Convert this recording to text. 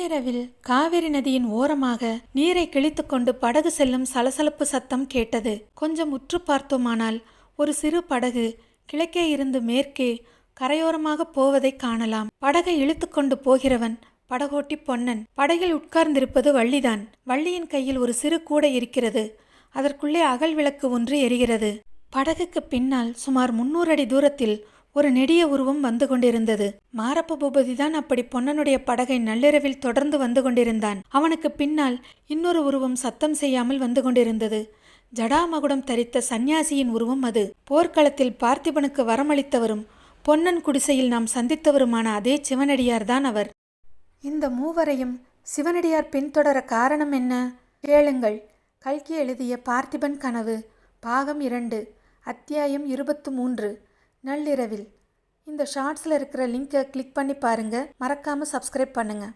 நள்ளிரவில் காவிரி நதியின் ஓரமாக நீரை கிழித்துக்கொண்டு படகு செல்லும் சலசலப்பு சத்தம் கேட்டது. கொஞ்சம் உற்று பார்த்தோமானால் ஒரு சிறு படகு கிழக்கே இருந்து மேற்கே கரையோரமாக போவதை காணலாம். படகை இழுத்துக்கொண்டு போகிறவன் படகோட்டி பொன்னன். படகில் உட்கார்ந்திருப்பது வள்ளிதான். வள்ளியின் கையில் ஒரு சிறு கூடை இருக்கிறது. அதற்குள்ளே அகல் விளக்கு ஒன்று எரிகிறது. படகுக்கு பின்னால் சுமார் 300 அடி தூரத்தில் ஒரு நெடிய உருவம் வந்து கொண்டிருந்தது. மாரப்ப பூபதிதான் அப்படி பொன்னனுடைய படகை நள்ளிரவில் தொடர்ந்து வந்து கொண்டிருந்தான். அவனுக்கு பின்னால் இன்னொரு உருவம் சத்தம் செய்யாமல் வந்து கொண்டிருந்தது. ஜடாமகுடம் தரித்த சந்நியாசியின் உருவம் அது. போர்க்களத்தில் பார்த்திபனுக்கு வரமளித்தவரும் பொன்னன் குடிசையில் நாம் சந்தித்தவருமான அதே சிவனடியார்தான் அவர். இந்த மூவரையும் சிவனடியார் பின்தொடர காரணம் என்ன? கேளுங்கள். கல்கி எழுதிய பார்த்திபன் கனவு பாகம் 2 அத்தியாயம் 23 நள்ளிரவில். இந்த ஷார்ட்ஸில் இருக்கிற லிங்கை கிளிக் பண்ணி பாருங்கள். மறக்காமல் சப்ஸ்கிரைப் பண்ணுங்கள்.